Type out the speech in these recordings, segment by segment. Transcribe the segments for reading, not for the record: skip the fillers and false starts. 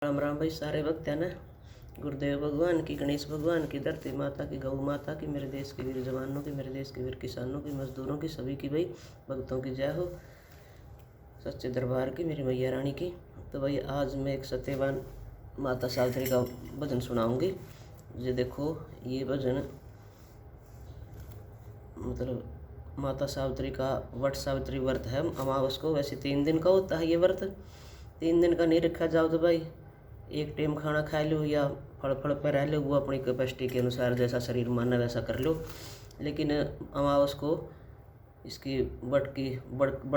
राम राम भाई सारे भक्त है ना। गुरुदेव भगवान की, गणेश भगवान की, धरती माता की, गौ माता की, मेरे देश के वीर जवानों की, मेरे देश के वीर किसानों की, मजदूरों की, सभी की भाई भक्तों की जय हो। सच्चे दरबार की, मेरी मैया रानी की। तो भाई आज मैं एक सत्यवान माता सावित्री का भजन सुनाऊंगी। ये देखो, ये भजन मतलब माता सावित्री का वट सावित्री व्रत है अमावस को। वैसे 3 दिन का होता है ये व्रत। 3 दिन का नहीं रखा जाओ तो भाई एक टाइम खाना खा लो या फल फल पर रह लो, वो अपनी कैपेसिटी के अनुसार जैसा शरीर मानना वैसा कर लो। लेकिन अमावस को इसकी बड़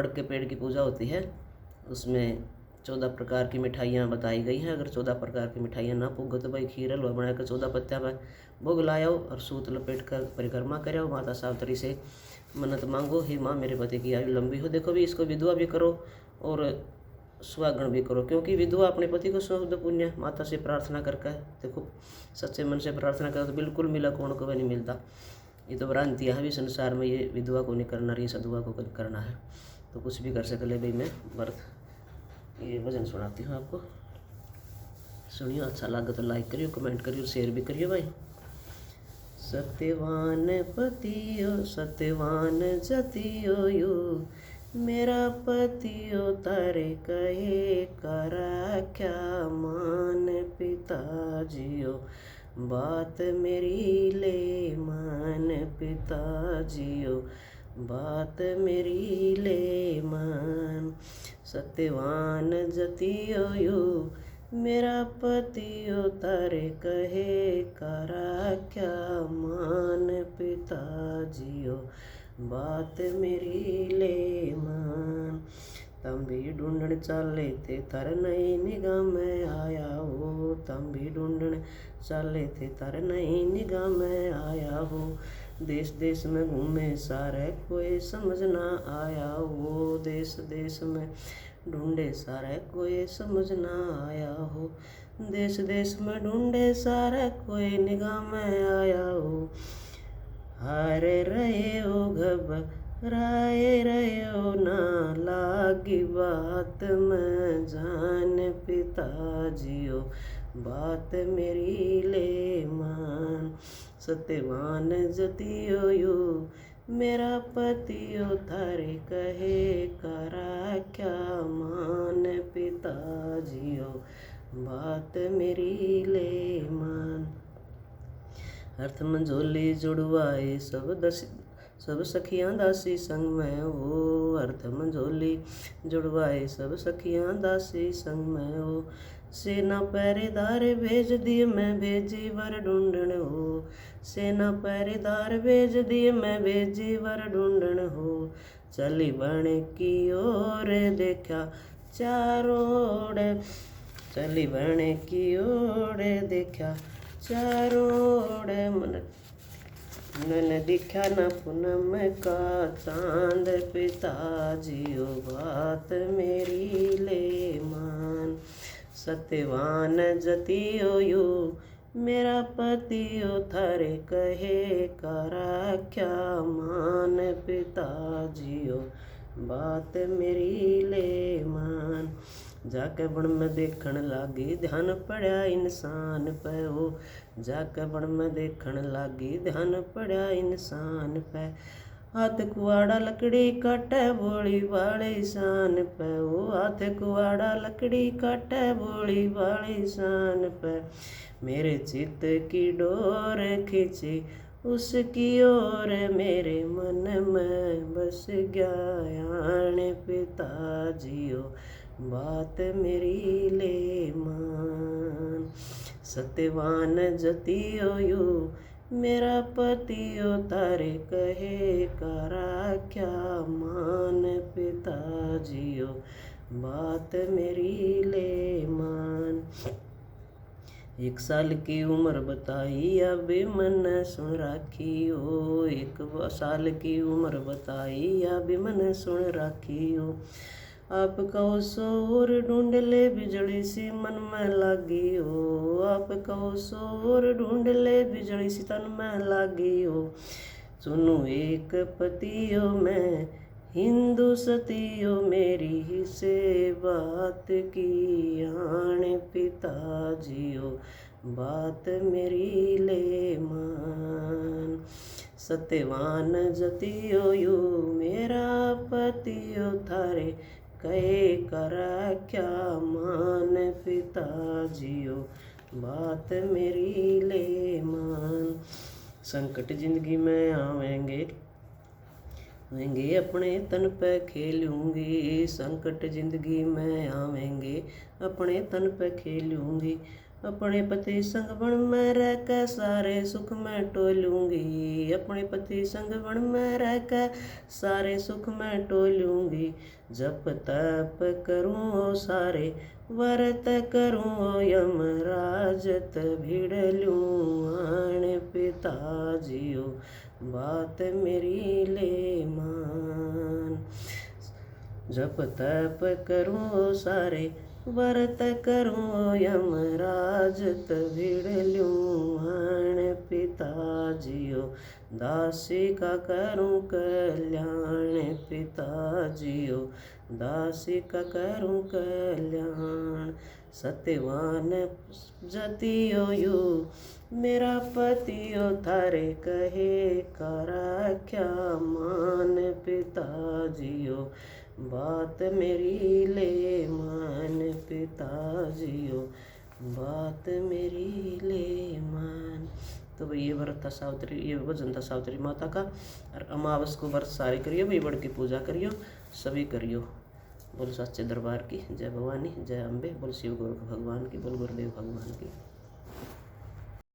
के पेड़ की पूजा होती है। उसमें 14 प्रकार की मिठाइयाँ बताई गई हैं। अगर 14 प्रकार की मिठाइयाँ ना पुगो तो भाई खीर हलवा बनाकर 14 पत्तियाँ में भोग लाओ और सूत लपेट कर परिक्रमा करो। माता सावित्री से मन्नत मांगो, हे माँ मेरे पति की आयु लंबी हो। देखो भी इसको विधवा भी करो और सुहागण भी करो, क्योंकि विधवा अपने पति को सौंप पुण्य माता से प्रार्थना करके। देखो सच्चे मन से प्रार्थना करो तो बिल्कुल मिला, कौन को भी नहीं मिलता। ये तो भ्रांतियाँ है भी संसार में, ये विधवा को नहीं करना, ये सधुआ को करना है। तो कुछ भी कर सकले भाई। मैं व्रत ये भजन सुनाती हूँ आपको, सुनियो। अच्छा लगे तो लाइक करियो, कमेंट करियो, शेयर भी करियो भाई। सत्यवान पतियो सत्यवान जतियो यो, मेरा पतियो तारे कहे करा क्या मान। पिताजियो बात मेरी ले मान। पिताजियो बात मेरी ले मान। सत्यवान जतियो यो, मेरा पतियो तारे कहे करा क्या मान। पिताजियो बात मेरी ले मान। तम भी ढूंढण चाले थे तर नई निगाह में आया हो। तम भी ढूंढण चाले थे तर नई निगाह में आया हो। देश देश में घूमे सारे कोई समझ ना आया हो। देश देश में ढूंढे सारे कोई समझ ना आया हो। देश देश में ढूंढे सारे कोई निगाह में आया हो। हारे रहे हो घबराए रहे हो ना लागी बात में जान। पिताजियो बात मेरी ले मान। सत्यवान जतियो यो, मेरा पतियो थारे कहे करा क्या मान। पिताजियो बात मेरी ले मान। अर्थ मंझोली जुड़वाए सब सखियाँ दासी संग में हो। अर्थ मंझोली जुड़वाए सब सखियाँ दासी संग में हो। सेना पहरेदार भेज दिए मैं भेजी वर ढूंढण हो। सेना पहरेदार भेज दिए मैं भेजी वर ढूंढण हो। चली बन की ओर देखा चारों ओर, चली बन की ओर देखा चारों ओर। मन दिखा न पूनम का चांद। पिताजियो बात मेरी ले मान। सत्यवान जतियो यो, मेरा पतियो थारे कहे करा क्या मान। पिताजियो बात मेरी ले मान। जाके बण में देखण लागी ध्यान पड़ा इंसान पे हो। जाके बण में देखण लागी ध्यान पड़ा इंसान पे। हाथ कुआड़ा लकड़ी काटे बोली वाले शान पे हो। हाथ कुआड़ा लकड़ी काटे बोली वाले शान पे। मेरे चित्त की डोर खींची उसकी ओर, मेरे मन में बस गया। पिताजियो बात मेरी ले मान। सत्यवान जतियो यो, मेरा पतियो तारे कहे करा क्या मान। पिताजियो बात मेरी ले मान। 1 साल की उम्र बताई अभी मन सुन राखी हो। 1 साल की उम्र बताई अभी मन सुन राखी हो। आप कहो सोर ढूंढ ले बिजली सी मन में लागी हो। आप कहो सोर ढूंढ ले बिजली सी तन में लागी हो। चुनू एक पतियो में हिंदू सतियो मेरी ही से बात की आण पिताजियो बात मेरी ले मान। सत्यवान जतियो यू मेरा पतियो थारे कहे करा क्या मान पिताजियो बात मेरी ले मान। संकट जिंदगी में आवेंगे अपने तन पे खेलूंगी। संकट जिंदगी में आवेंगे अपने तन पे खेलूंगी। अपने पति संग बन में रह कर सारे सुख में टोलूंगी। अपने पति संग बन में रह कर सारे सुख में टोलूंगी। जप तप करूँ सारे व्रत करूँ यमराज भिड़ लूँ आण पिताजियो बात मेरी ले मान। जप तप करूँ सारे व्रत करूँ यमराज भिड़ लूँ आण पिताजियो दासी का करूँ कल्याण पिताजियो दासी का करूँ कल्याण। सत्यवान जतियो यू मेरा पतियो थारे कहे करा क्या मान पिताजियो बात मेरी ले मान पिताजियो बात मेरी ले मान। तो भाई ये व्रत था सावित्री, ये भजन था सावित्री माता का। और अमावस को व्रत सारे करियो भाई, बढ़ के पूजा करियो, सभी करियो। बोल सच्चे दरबार की जय भवानी, जय अम्बे। बोल शिव गुरु भगवान की, बोल गुरुदेव भगवान की।